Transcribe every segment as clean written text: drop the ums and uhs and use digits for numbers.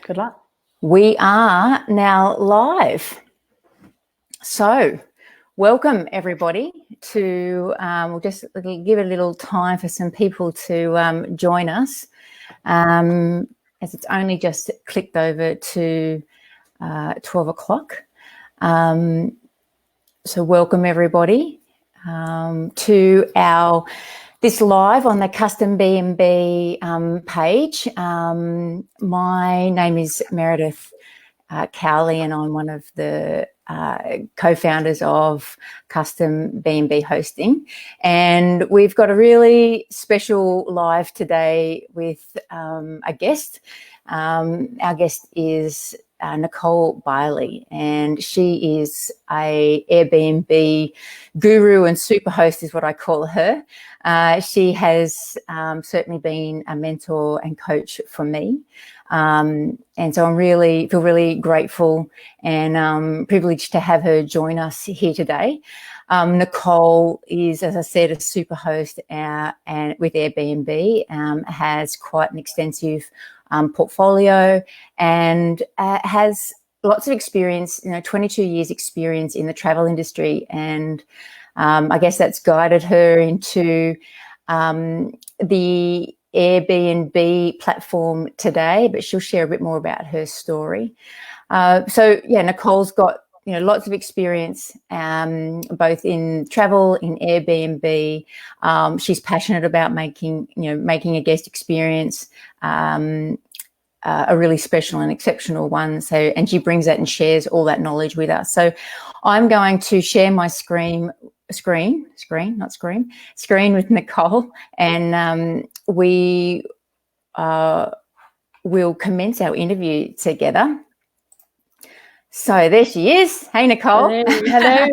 Good luck. We are now live. So welcome everybody to, we'll just give it a little time for some people to join us, as it's only just clicked over to 12 o'clock. So welcome everybody to this live on the Custom BnB page. My name is Meredith Cowley, and I'm one of the co-founders of Custom BnB Hosting. And we've got a really special live today with a guest. Our guest is Nicole Byerlee, and she is a Airbnb guru and super host is what I call her. She has certainly been a mentor and coach for me. And so I feel really grateful and privileged to have her join us here today. Nicole is, as I said, a super host and with Airbnb, has quite an extensive portfolio and has lots of experience, 22 years experience in the travel industry. And I guess that's guided her into the Airbnb platform today, but she'll share a bit more about her story. Nicole's got lots of experience, both in travel, in Airbnb. She's passionate about making a guest experience a really special and exceptional one. So, and she brings that and shares all that knowledge with us. So I'm going to share my screen with Nicole, and we will commence our interview together. So there she is. Hey, Nicole. Hello.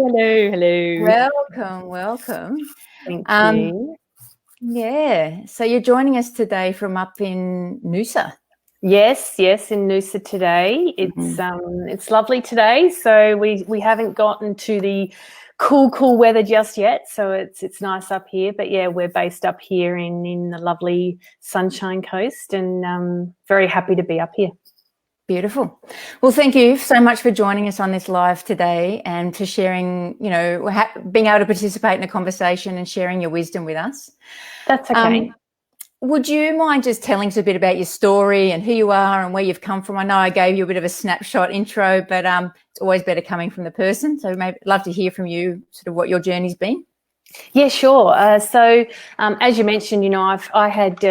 Welcome. Thank you. Yeah. So you're joining us today from up in Noosa. Yes, in Noosa today. It's lovely today. So we haven't gotten to the cool weather just yet. So it's nice up here. But yeah, we're based up here in the lovely Sunshine Coast, and very happy to be up here. Beautiful. Well, thank you so much for joining us on this live today and for sharing, being able to participate in a conversation and sharing your wisdom with us. That's okay. Would you mind just telling us a bit about your story and who you are and where you've come from? I know I gave you a bit of a snapshot intro, but it's always better coming from the person. So maybe I'd love to hear from you, sort of what your journey's been. Yeah, sure. So as you mentioned, I had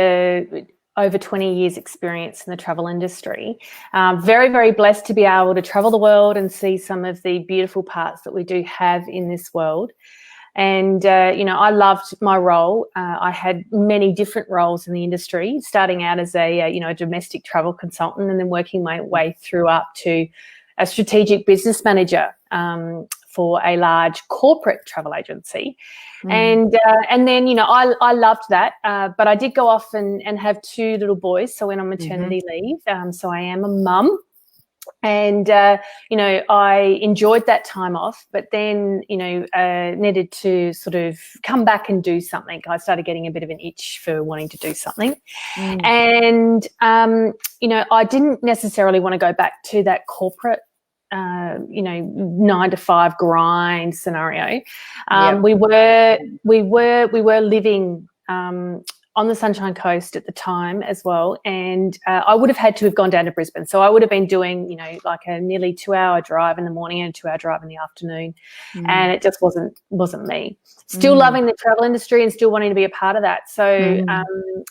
over 20 years experience in the travel industry. Very, very blessed to be able to travel the world and see some of the beautiful parts that we do have in this world. And, I loved my role. I had many different roles in the industry, starting out as a domestic travel consultant and then working my way through up to a strategic business manager for a large corporate travel agency. And then, I loved that. But I did go off and have two little boys. So I went on maternity leave. So I am a mum. And, I enjoyed that time off, but then, needed to sort of come back and do something. I started getting a bit of an itch for wanting to do something. And, I didn't necessarily want to go back to that corporate 9-to-5 grind scenario. We were living on the Sunshine Coast at the time as well, and I would have had to have gone down to Brisbane. So I would have been doing, like a nearly 2-hour drive in the morning and a 2-hour drive in the afternoon, and it just wasn't me. Still loving the travel industry and still wanting to be a part of that. So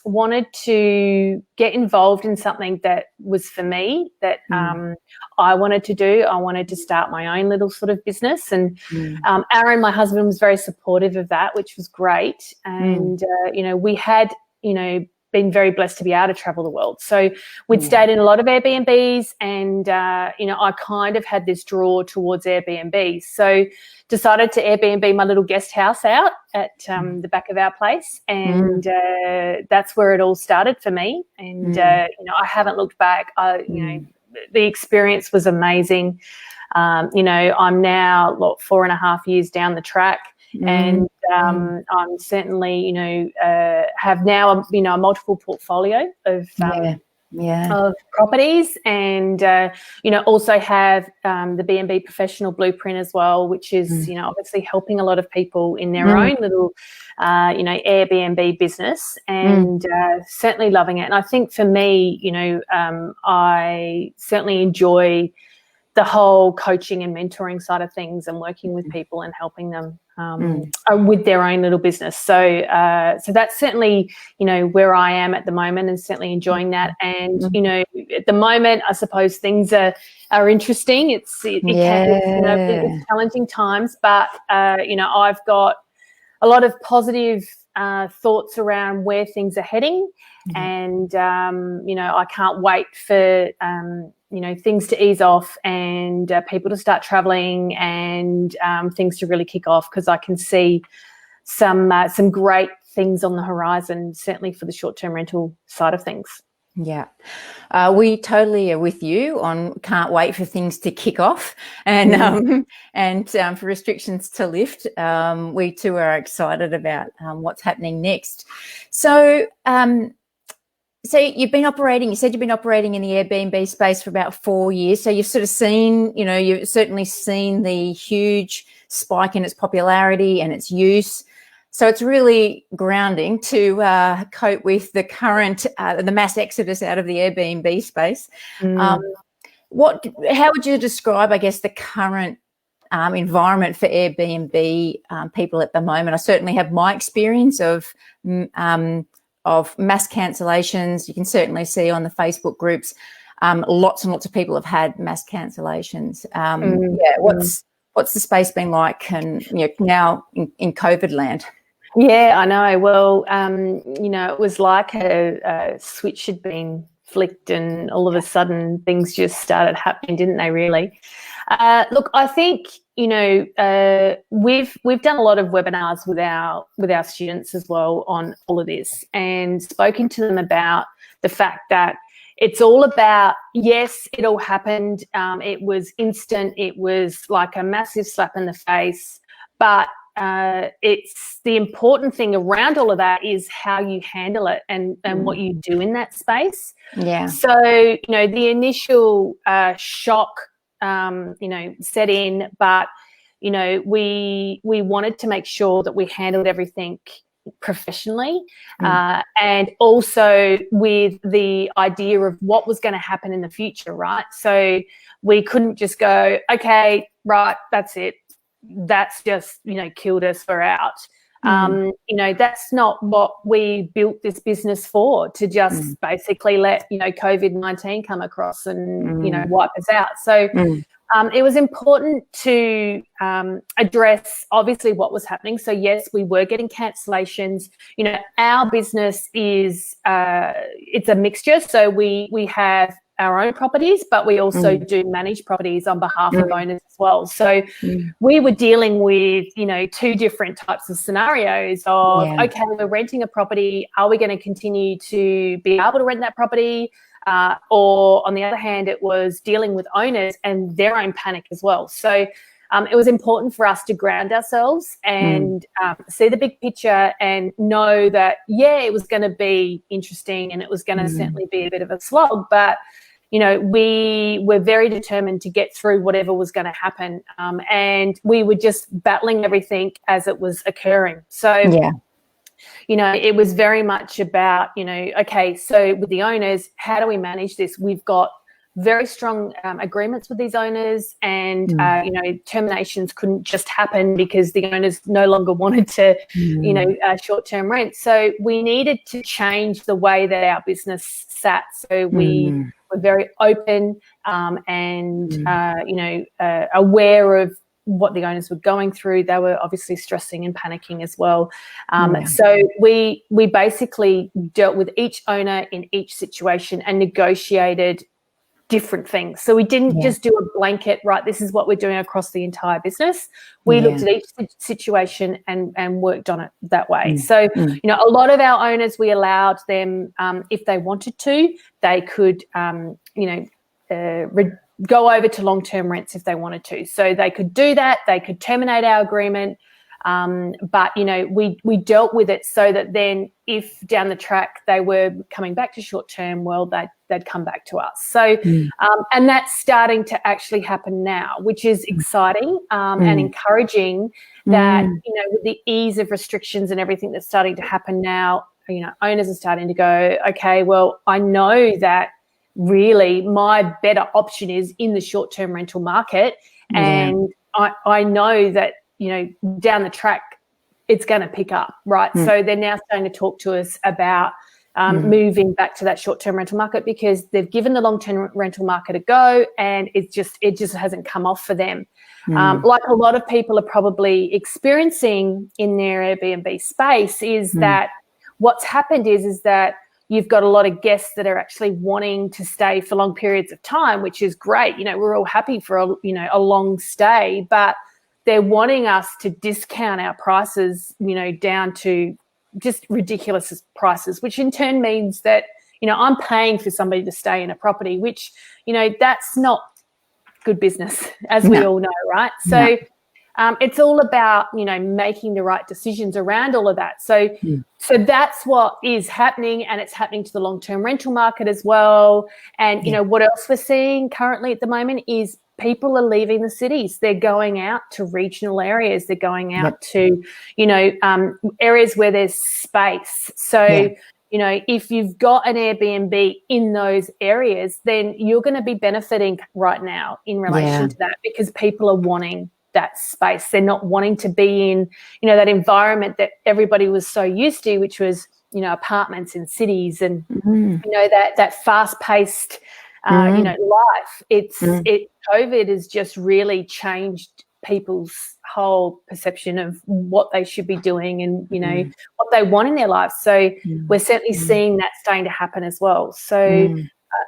wanted to get involved in something that was for me, that I wanted to do. I wanted to start my own little sort of business, and Aaron, my husband, was very supportive of that, which was great. And we had been very blessed to be able to travel the world. So we'd stayed in a lot of Airbnbs, and I kind of had this draw towards Airbnb. So decided to Airbnb my little guest house out at the back of our place, and that's where it all started for me. And I haven't looked back. The experience was amazing. I'm now 4.5 years down the track. And I'm certainly, have now, a multiple portfolio of of properties, and also have the BnB Professional Blueprint as well, which is obviously helping a lot of people in their own little Airbnb business, and certainly loving it. And I think for me, I certainly enjoy the whole coaching and mentoring side of things, and working with people and helping them with their own little business. So that's certainly, where I am at the moment, and certainly enjoying that. And, at the moment, I suppose things are interesting. It can be, it's challenging times, but, I've got a lot of positive thoughts around where things are heading. And, I can't wait for, things to ease off, and people to start traveling, and things to really kick off, because I can see some great things on the horizon, certainly for the short-term rental side of things. Yeah, we totally are with you on can't wait for things to kick off, and for restrictions to lift. We too are excited about what's happening next. So you've been operating, you said you've been operating in the Airbnb space for about 4 years. So you've sort of seen, you've certainly seen the huge spike in its popularity and its use. So it's really grounding to cope with the current, the mass exodus out of the Airbnb space. How would you describe, I guess, the current environment for Airbnb people at the moment? I certainly have my experience of mass cancellations. You can certainly see on the Facebook groups, lots and lots of people have had mass cancellations. What's the space been like, and now in COVID land? Yeah, I know. Well, it was like a switch had been flicked, and all of a sudden things just started happening, didn't they, really? Look, I think, we've done a lot of webinars with our students as well on all of this, and spoken to them about the fact that it's all about, yes, it all happened. It was instant. It was like a massive slap in the face, but it's the important thing around all of that is how you handle it, and what you do in that space. Yeah. So, the initial shock, set in, but, we wanted to make sure that we handled everything professionally, and also with the idea of what was going to happen in the future, right? So we couldn't just go, okay, right, that's it. That's just, killed us, we're out. That's not what we built this business for, to just basically let, COVID-19 come across and, wipe us out. So it was important to address, obviously, what was happening. So, yes, we were getting cancellations. Our business is, it's a mixture. So we have our own properties, but we also do manage properties on behalf of owners as well. So we were dealing with, two different types of scenarios of, okay, we're renting a property. Are we going to continue to be able to rent that property? Or on the other hand, it was dealing with owners and their own panic as well. So it was important for us to ground ourselves and see the big picture, and know that, it was going to be interesting, and it was going to certainly be a bit of a slog, but we were very determined to get through whatever was going to happen. And we were just battling everything as it was occurring. So, it was very much about, okay, so with the owners, how do we manage this? We've got very strong agreements with these owners, and, terminations couldn't just happen because the owners no longer wanted to, short-term rent. So we needed to change the way that our business sat. So we were very open and, aware of what the owners were going through. They were obviously stressing and panicking as well. So we basically dealt with each owner in each situation and negotiated different things. So we didn't just do a blanket, right, this is what we're doing across the entire business. We looked at each situation and worked on it that way. So, a lot of our owners, we allowed them, if they wanted to, they could, go over to long-term rents if they wanted to. So they could do that. They could terminate our agreement. But, you know, we dealt with it so that then if down the track they were coming back to short-term, well, they'd come back to us. So, and that's starting to actually happen now, which is exciting and encouraging that, you know, with the ease of restrictions and everything that's starting to happen now, you know, owners are starting to go, okay, well, I know that really my better option is in the short-term rental market. And I know that, you know, down the track, it's going to pick up, right? So they're now starting to talk to us about moving back to that short-term rental market because they've given the long-term rental market a go and it just hasn't come off for them. Like a lot of people are probably experiencing in their Airbnb space is that what's happened is that you've got a lot of guests that are actually wanting to stay for long periods of time, which is great. You know, we're all happy for a long stay, but they're wanting us to discount our prices, you know, down to just ridiculous prices, which in turn means that, you know, I'm paying for somebody to stay in a property, which, you know, that's not good business, as we all know, right? So it's all about, you know, making the right decisions around all of that. So that's what is happening, and it's happening to the long-term rental market as well. And, you know, what else we're seeing currently at the moment is people are leaving the cities. They're going out to regional areas. They're going out to, you know, areas where there's space. So, you know, if you've got an Airbnb in those areas, then you're going to be benefiting right now in relation to that because people are wanting that space. They're not wanting to be in, you know, that environment that everybody was so used to, which was, you know, apartments in cities and, you know, that fast-paced, you know, life. COVID has just really changed people's whole perception of what they should be doing and, you know, what they want in their lives. So we're certainly seeing that starting to happen as well. So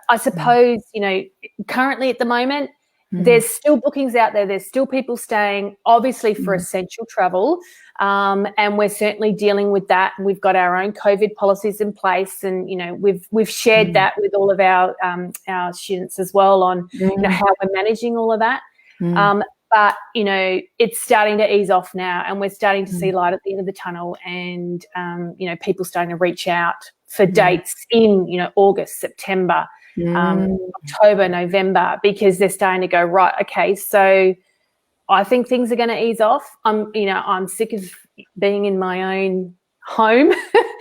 I suppose, you know, currently at the moment, there's still bookings out there. There's still people staying, obviously, for essential travel. And we're certainly dealing with that. And we've got our own COVID policies in place. And, you know, we've shared that with all of our students as well on, you know, how we're managing all of that. But, you know, it's starting to ease off now and we're starting to see light at the end of the tunnel and, you know, people starting to reach out for dates in, you know, August, September, October, November, because they're starting to go, right, okay, so I think things are going to ease off. I'm sick of being in my own home.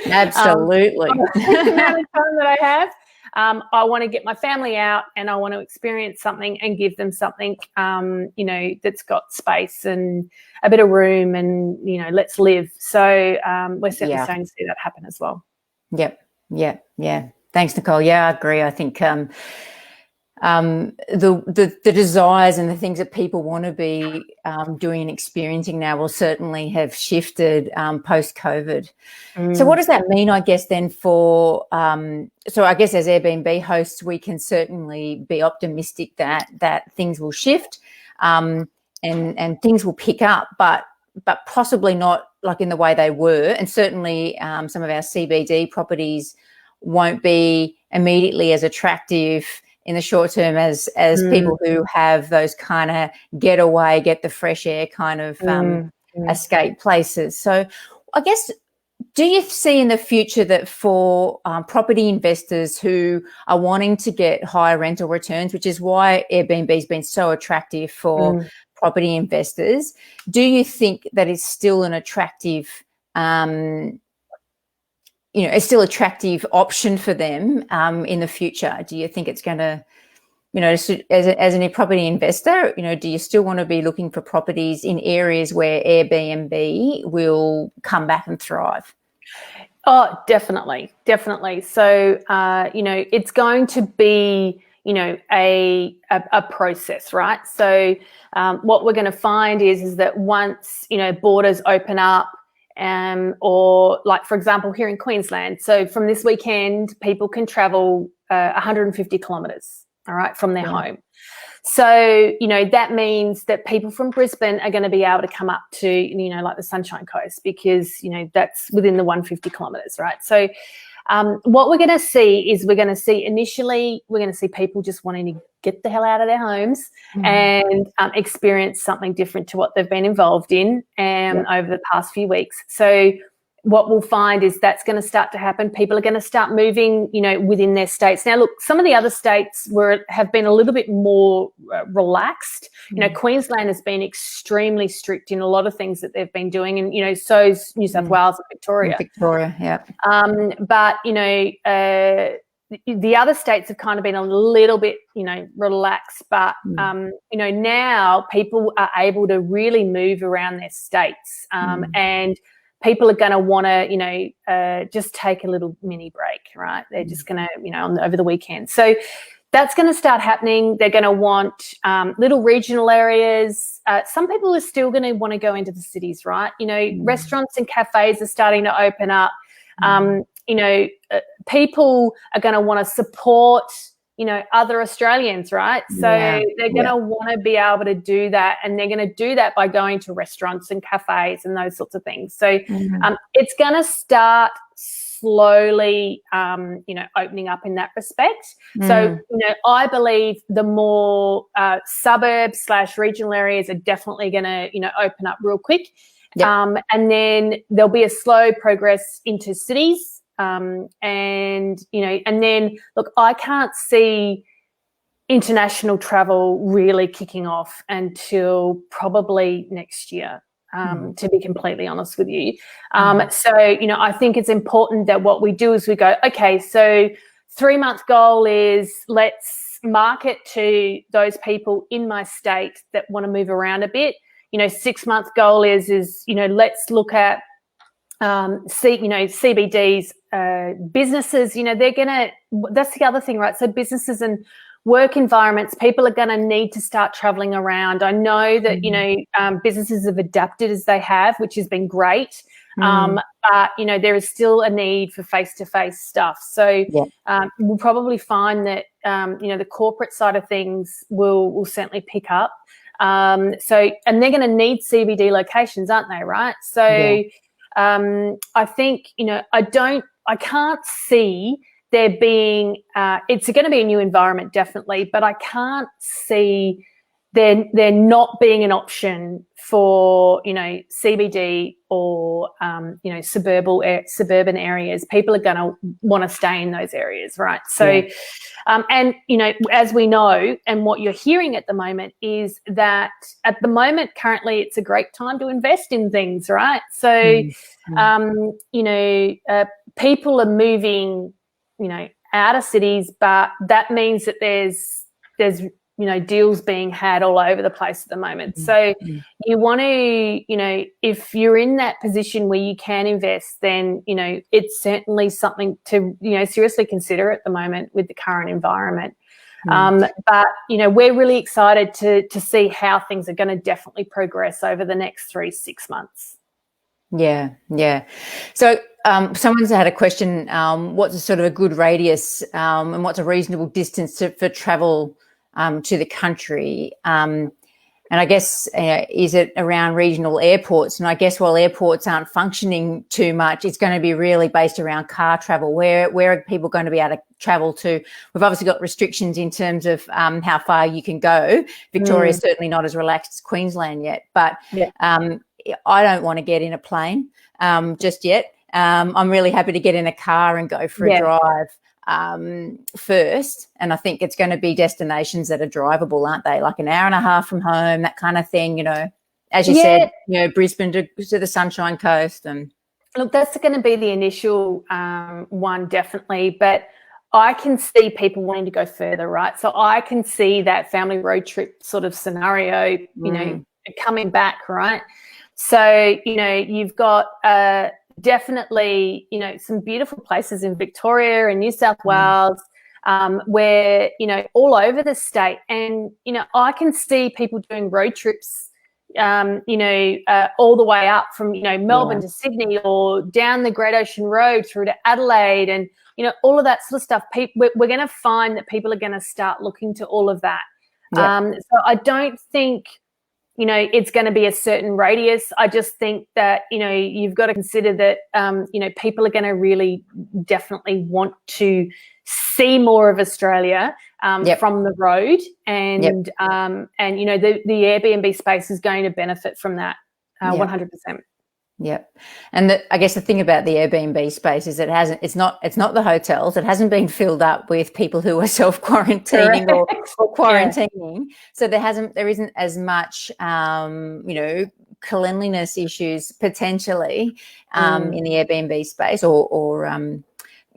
Absolutely. The amount of time that I have. I want to get my family out and I want to experience something and give them something, you know, that's got space and a bit of room and, you know, let's live. So we're certainly starting to see that happen as well. Yeah. Thanks, Nicole. Yeah, I agree. I think the desires and the things that people want to be doing and experiencing now will certainly have shifted post-COVID. So what does that mean, I guess, then for so I guess as Airbnb hosts, we can certainly be optimistic that things will shift and things will pick up, but possibly not like in the way they were. And certainly some of our CBD properties won't be immediately as attractive in the short term as people who have those kind of getaway, get the fresh air kind of escape places. So I guess, do you see in the future that for property investors who are wanting to get higher rental returns, which is why Airbnb has been so attractive for property investors, do you think that it's still an attractive it's still attractive option for them in the future? Do you think it's going to, you know, as a property investor, you know, do you still want to be looking for properties in areas where Airbnb will come back and thrive? Oh, definitely. So, you know, it's going to be, you know, a process, right? So what we're going to find is that once, you know, borders open up, or like, for example, here in Queensland, so from this weekend, people can travel 150 kilometres, all right, from their home. So, you know, that means that people from Brisbane are going to be able to come up to, you know, like the Sunshine Coast because, you know, that's within the 150 kilometres, right? So what we're going to see is initially people just wanting to get the hell out of their homes and experience something different to what they've been involved in over the past few weeks. So what we'll find is that's going to start to happen. People are going to start moving, within their states. Now, look, some of the other states have been a little bit more relaxed. Queensland has been extremely strict in a lot of things that they've been doing, and so's New South Wales and Victoria. Yeah. But the other states have kind of been a little bit, relaxed. But now people are able to really move around their states, and people are going to want to, just take a little mini break, right? They're just going to, over the weekend. So that's going to start happening. They're going to want little regional areas. Some people are still going to want to go into the cities, right? Restaurants and cafes are starting to open up. People are going to want to support, other Australians, right? So they're going to want to be able to do that, and they're going to do that by going to restaurants and cafes and those sorts of things. So it's going to start slowly, opening up in that respect. So, I believe the more suburbs / regional areas are definitely going to, open up real quick. And then there'll be a slow progress into cities. And then, look, I can't see international travel really kicking off until probably next year, to be completely honest with you. So, I think it's important that what we do is we go, okay, so 3-month goal is let's market to those people in my state that want to move around a bit. 6-month goal is let's look at CBDs, businesses, that's the other thing, right? So businesses and work environments, people are going to need to start traveling around. I know that, businesses have adapted as they have, which has been great. But, there is still a need for face-to-face stuff. So we'll probably find that, the corporate side of things will certainly pick up. And they're going to need CBD locations, aren't they, right? So I think, I can't see there being, it's going to be a new environment, definitely, but I can't see there not being an option for, CBD or, suburban areas. People are going to want to stay in those areas, right? So, and, as we know, and what you're hearing at the moment is that at the moment, currently, it's a great time to invest in things, right? So, people are moving, out of cities, but that means that there's deals being had all over the place at the moment. So you want to, if you're in that position where you can invest, then, it's certainly something to, seriously consider at the moment with the current environment. But, we're really excited to see how things are going to definitely progress over the next 3-6 months. Yeah. So someone's had a question, what's a sort of a good radius and what's a reasonable distance for travel to the country? And I guess, is it around regional airports? And I guess while airports aren't functioning too much, it's going to be really based around car travel. Where are people going to be able to travel to? We've obviously got restrictions in terms of how far you can go. Victoria's certainly not as relaxed as Queensland yet, but I don't want to get in a plane just yet. I'm really happy to get in a car and go for a drive first, and I think it's going to be destinations that are drivable, aren't they? Like an hour and a half from home, that kind of thing, as you said, Brisbane to the Sunshine Coast. And look, that's going to be the initial one, definitely, but I can see people wanting to go further, right? So I can see that family road trip sort of scenario, coming back, right? So, you've got definitely, some beautiful places in Victoria and New South Wales, where, all over the state. And, I can see people doing road trips, all the way up from, Melbourne to Sydney, or down the Great Ocean Road through to Adelaide, and, all of that sort of stuff. We're going to find that people are going to start looking to all of that. So I don't think, it's going to be a certain radius. I just think that, you've got to consider that, people are going to really definitely want to see more of Australia from the road, and the Airbnb space is going to benefit from that 100%. Yep. And I guess the thing about the Airbnb space is it's not the hotels. It hasn't been filled up with people who are self-quarantining or quarantining. So there isn't as much, cleanliness issues potentially in the Airbnb space or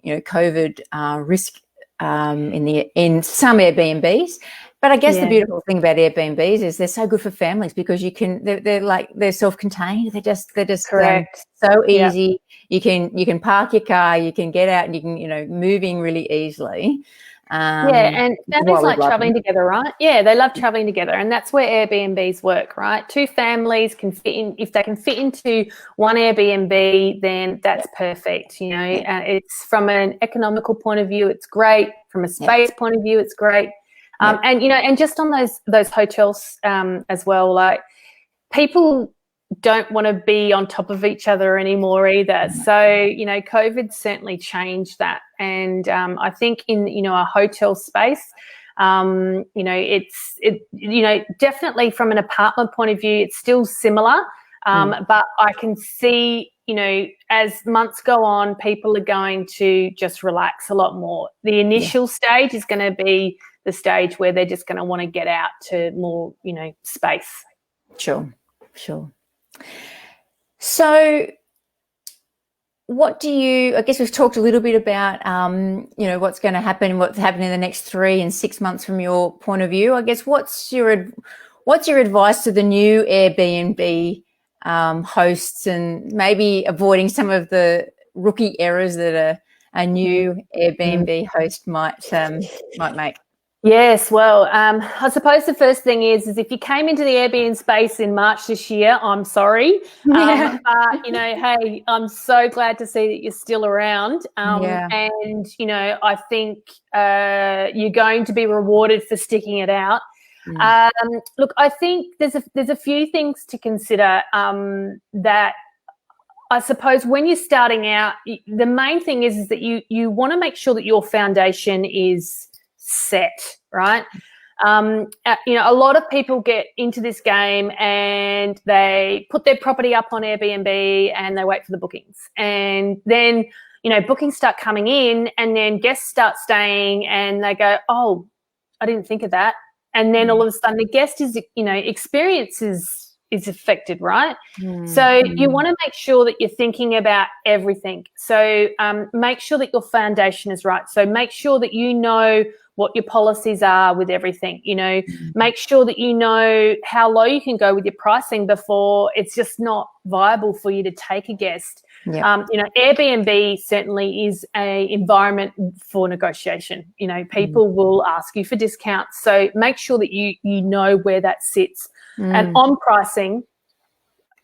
COVID risk in some Airbnbs. But I guess the beautiful thing about Airbnbs is they're so good for families because they're self-contained. They're just correct. So easy. Yep. You can park your car, you can get out, and you can moving really easily. And families like traveling together, right? Yeah, they love traveling together, and that's where Airbnbs work, right? Two families can fit in. If they can fit into one Airbnb, then that's perfect. It's from an economical point of view, it's great. From a space point of view, it's great. And just on those hotels as well, like people don't want to be on top of each other anymore either. So, COVID certainly changed that. And I think in, a hotel space, definitely from an apartment point of view, it's still similar. But I can see, as months go on, people are going to just relax a lot more. The initial stage is going to be the stage where they're just going to want to get out to more, space. Sure. So I guess we've talked a little bit about, what's going to happen, what's happening in the next 3 and 6 months from your point of view. I guess what's your advice to the new Airbnb hosts, and maybe avoiding some of the rookie errors that a new Airbnb host might make? Yes, well, I suppose the first thing is if you came into the Airbnb space in March this year, I'm sorry. But, hey, I'm so glad to see that you're still around. And, I think you're going to be rewarded for sticking it out. Look, I think there's a few things to consider that I suppose when you're starting out, the main thing is that you want to make sure that your foundation is set, right? A lot of people get into this game and they put their property up on Airbnb and they wait for the bookings, and then bookings start coming in, and then guests start staying, and they go, oh, I didn't think of that, and then all of a sudden the guest experience is affected, right? So you want to make sure that you're thinking about everything. So make sure that your foundation is right. So make sure that you know what your policies are with everything. Make sure that you know how low you can go with your pricing before it's just not viable for you to take a guest. Airbnb certainly is a environment for negotiation. People will ask you for discounts, so make sure that you know where that sits. And on pricing,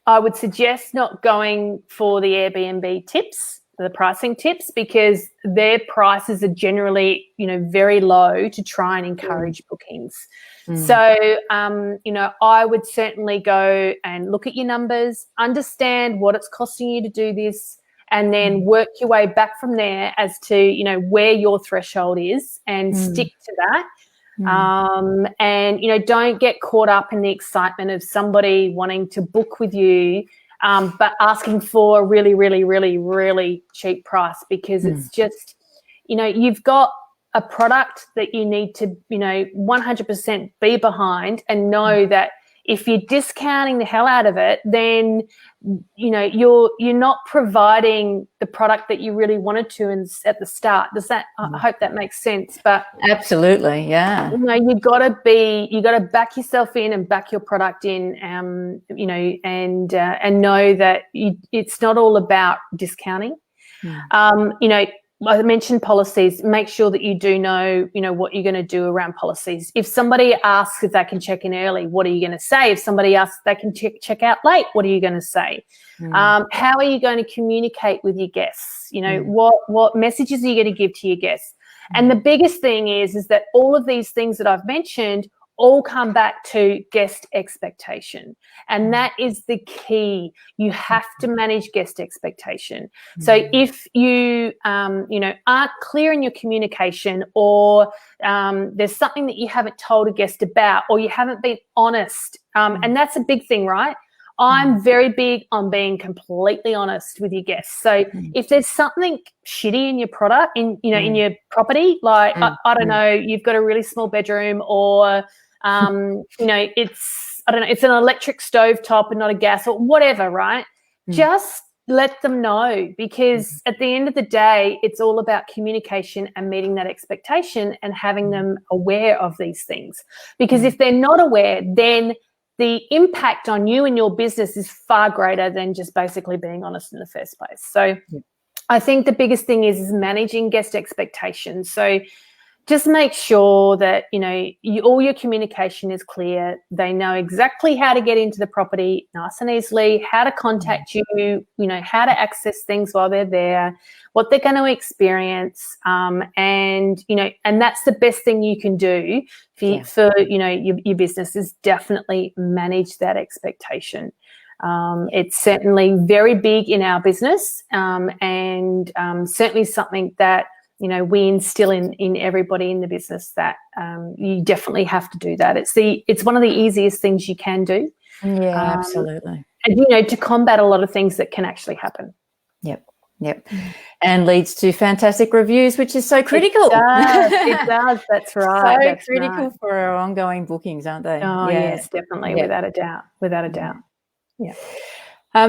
I would suggest not going for the Airbnb tips, the pricing tips, because their prices are generally, very low to try and encourage bookings. So, I would certainly go and look at your numbers, understand what it's costing you to do this, and then work your way back from there as to, where your threshold is, and stick to that. And, don't get caught up in the excitement of somebody wanting to book with you, but asking for a really, really, really, really cheap price, because it's just, you've got a product that you need to, 100% be behind, and know that if you're discounting the hell out of it, then, you're not providing the product that you really wanted to at the start. I hope that makes sense. But absolutely, yeah. You've got to back yourself in and back your product in, and know that it's not all about discounting. I mentioned policies. Make sure that you do know, what you're going to do around policies. If somebody asks if they can check in early, what are you going to say? If somebody asks if they can check out late, what are you going to say? How are you going to communicate with your guests? What messages are you going to give to your guests? And the biggest thing is that all of these things that I've mentioned all come back to guest expectation. And that is the key. You have to manage guest expectation. So if you, aren't clear in your communication, or there's something that you haven't told a guest about, or you haven't been honest, and that's a big thing, right? I'm very big on being completely honest with your guests. So if there's something shitty in your product, in your property, like I don't know, you've got a really small bedroom, or it's an electric stove top and not a gas, or whatever, right? Just let them know, because at the end of the day, it's all about communication and meeting that expectation and having them aware of these things. Because if they're not aware, then the impact on you and your business is far greater than just basically being honest in the first place. So I think the biggest thing is managing guest expectations. So just make sure that, all your communication is clear. They know exactly how to get into the property nice and easily, how to contact you, how to access things while they're there, what they're going to experience. And that's the best thing you can do for your business, is definitely manage that expectation. It's certainly very big in our business, and certainly something that, we instill in everybody in the business, that you definitely have to do that. It's one of the easiest things you can do. Yeah, absolutely. And, to combat a lot of things that can actually happen. Yep. And leads to fantastic reviews, which is so critical. It does. That's right. So critical for our ongoing bookings, aren't they? Oh, yes, definitely. Without a doubt. Yeah.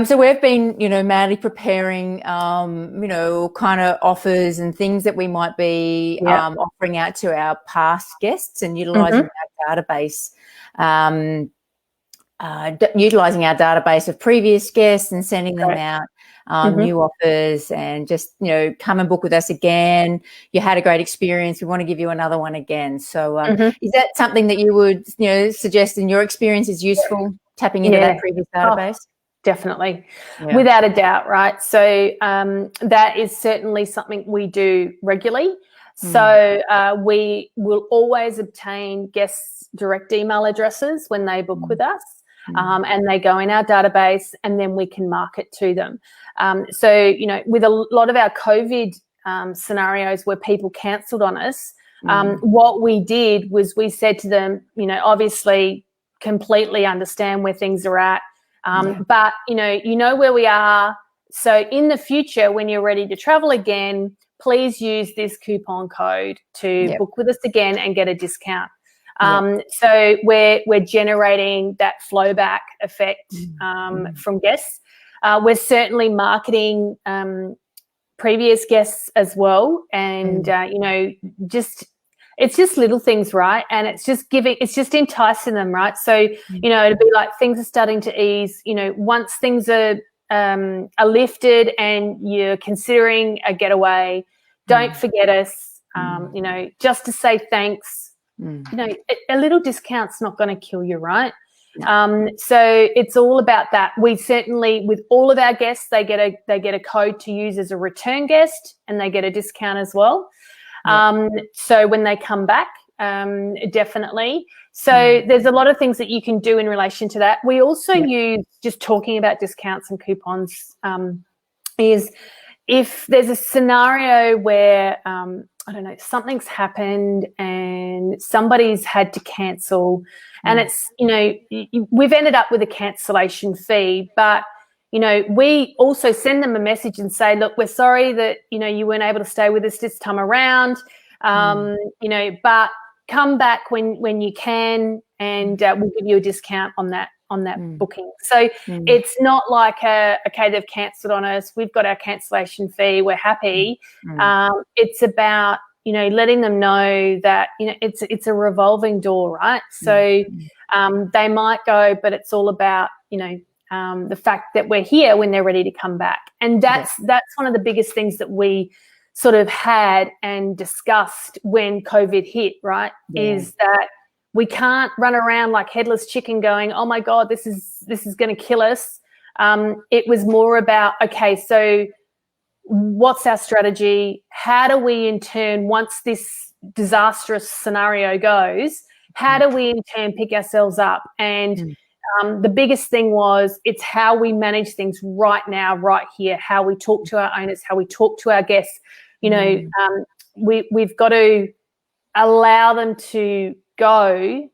So we've been, madly preparing, kind of offers and things that we might be offering out to our past guests, and utilising our database, utilising our database of previous guests and sending them out new offers, and just, come and book with us again. You had a great experience. We want to give you another one again. So is that something that you would, suggest in your experience is useful, tapping into that previous database? Definitely, without a doubt, right? So that is certainly something we do regularly. So we will always obtain guests' direct email addresses when they book with us, and they go in our database, and then we can market to them. So, with a lot of our COVID scenarios where people cancelled on us, what we did was we said to them, obviously completely understand where things are at. But, where we are. So in the future, when you're ready to travel again, please use this coupon code to book with us again and get a discount. So we're generating that flow back effect from guests. We're certainly marketing previous guests as well. And, it's just little things, right? And it's just enticing them, right? So, it'd be like things are starting to ease, once things are lifted and you're considering a getaway, don't forget us, just to say thanks. A little discount's not going to kill you, right? So it's all about that. We certainly, with all of our guests, they get a code to use as a return guest, and they get a discount as well. So when they come back, definitely. So there's a lot of things that you can do in relation to that. We also use, just talking about discounts and coupons, is if there's a scenario where, I don't know, something's happened and somebody's had to cancel, and it's, we've ended up with a cancellation fee, but we also send them a message and say, look, we're sorry that, you weren't able to stay with us this time around, but come back when you can, and we'll give you a discount on that booking. So it's not like, okay, they've cancelled on us, we've got our cancellation fee, we're happy. It's about, letting them know that, it's a revolving door, right? So they might go, but it's all about, the fact that we're here when they're ready to come back. And that's one of the biggest things that we sort of had and discussed when COVID hit, right? Is that we can't run around like headless chicken going, oh my God, this is going to kill us. It was more about, okay, so what's our strategy? How do we in turn, once this disastrous scenario goes, How do we in turn pick ourselves up? And the biggest thing was it's how we manage things right now, right here, how we talk to our owners, how we talk to our guests. We've got to allow them to go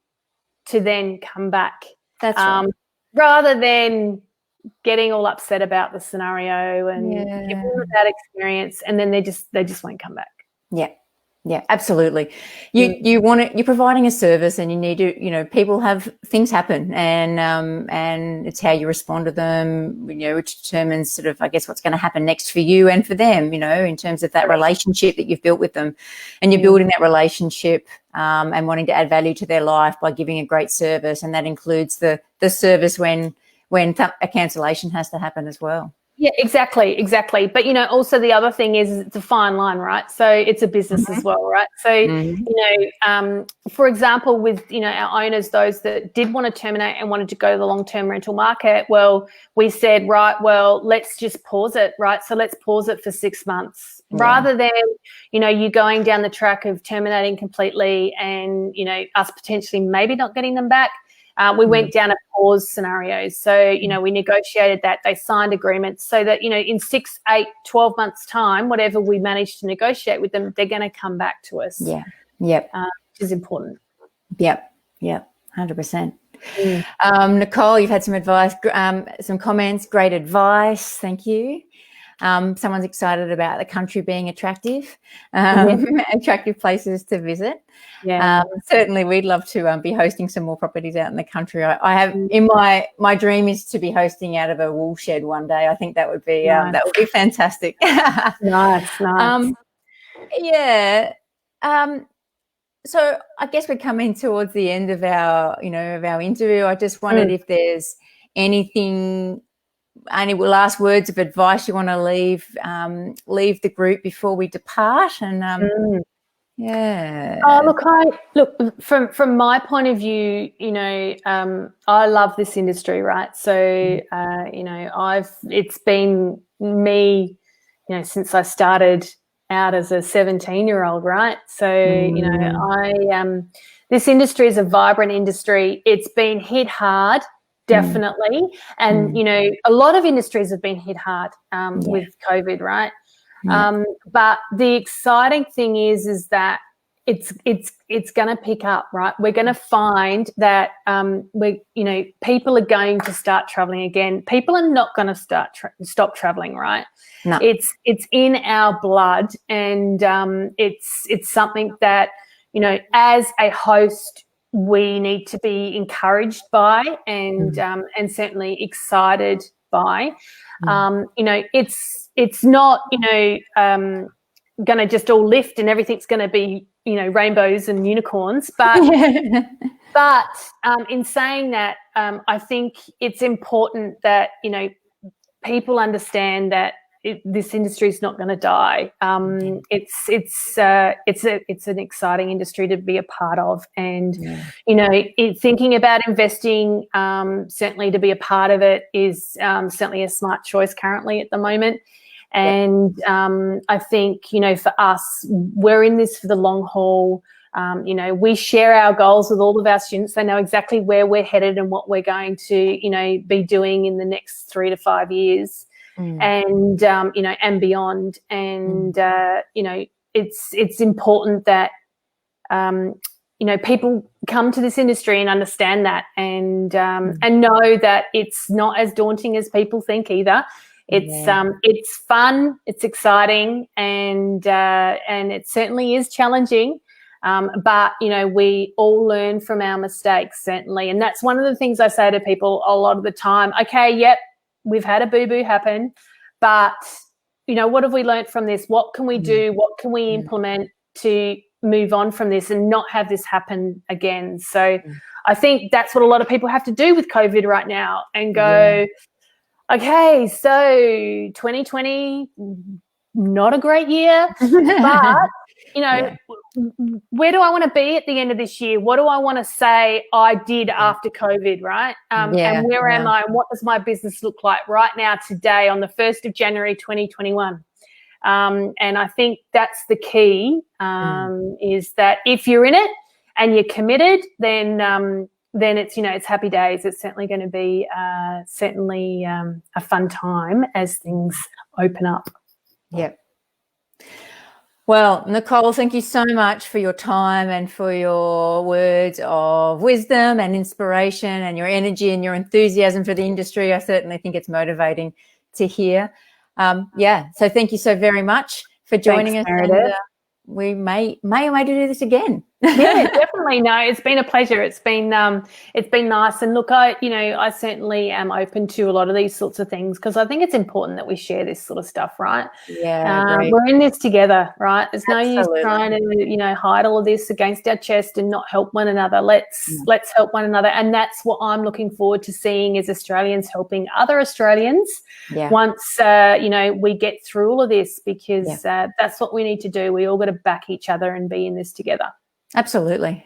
to then come back. That's right. Rather than getting all upset about the scenario and giving them that experience, and then they just won't come back. Yeah, absolutely. You want it. You're providing a service, and you need to. People have things happen, and it's how you respond to them. Which determines sort of, I guess, what's going to happen next for you and for them. In terms of that relationship that you've built with them, and you're building that relationship and wanting to add value to their life by giving a great service, and that includes the service when a cancellation has to happen as well. Yeah, exactly. But, also the other thing is it's a fine line, right? So it's a business as well, right? So, for example, with, our owners, those that did want to terminate and wanted to go to the long-term rental market, well, we said, right, well, let's just pause it, right? So let's pause it for 6 months rather than, you going down the track of terminating completely and, us potentially maybe not getting them back. We went down a pause scenario. So, we negotiated that. They signed agreements so that, in 6, 8, 12 months' time, whatever we managed to negotiate with them, they're going to come back to us. Yeah. Yep. Which is important. Yep. 100%. Nicole, you've had some advice, some comments, great advice. Thank you. Someone's excited about the country being attractive, attractive places to visit. Yeah. Certainly we'd love to be hosting some more properties out in the country. I have in my dream is to be hosting out of a wool shed one day. I think that would be fantastic. Nice. So I guess we're coming towards the end of our interview. I just wondered if there's any last words of advice you want to leave the group before we depart. And look, from my point of view, I love this industry, right? So it's been me, since I started out as a 17-year-old, right? So this industry is a vibrant industry. It's been hit hard, definitely, and a lot of industries have been hit hard with COVID, right? But the exciting thing is that it's going to pick up, right? We're going to find that people are going to start traveling again. People are not going to stop traveling, right? No. It's in our blood, and it's something that as a host we need to be encouraged by and certainly excited by. It's not going to just all lift and everything's going to be rainbows and unicorns, but in saying that, I think it's important that people understand that this industry is not going to die. It's an exciting industry to be a part of, and thinking about investing, certainly to be a part of it is certainly a smart choice currently at the moment. And I think for us, we're in this for the long haul. We share our goals with all of our students. They know exactly where we're headed and what we're going to be doing in the next 3 to 5 years. And and beyond, and it's important that people come to this industry and understand that, and know that it's not as daunting as people think either. It's fun, it's exciting, and it certainly is challenging. But we all learn from our mistakes, certainly, and that's one of the things I say to people a lot of the time. Okay, yep. We've had a boo-boo happen, but, what have we learned from this? What can we do? What can we implement to move on from this and not have this happen again? So I think that's what a lot of people have to do with COVID right now, and go, okay, so 2020, not a great year, but, where do I want to be at the end of this year? What do I want to say I did after COVID, right? And where am I, and what does my business look like right now, today, on the 1st of January, 2021? And I think that's the key, is that if you're in it and you're committed, then it's, it's happy days. It's certainly going to be a fun time as things open up. Yep. Well, Nicole, thank you so much for your time and for your words of wisdom and inspiration and your energy and your enthusiasm for the industry. I certainly think it's motivating to hear. So thank you so very much for joining us. Meredith. And we may do this again. Yeah, definitely. No, it's been a pleasure. It's been nice. And look, I certainly am open to a lot of these sorts of things, because I think it's important that we share this sort of stuff, right? Yeah, we're in this together, right? There's no use Absolutely. trying to, hide all of this against our chest and not help one another. Let's help one another. And that's what I'm looking forward to seeing, as Australians helping other Australians once, we get through all of this, because that's what we need to do. We all got to back each other and be in this together. Absolutely.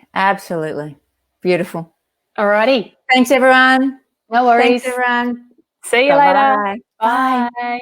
Beautiful. Alrighty. Thanks, everyone. No worries. Thanks, everyone. See you later. Bye. Bye.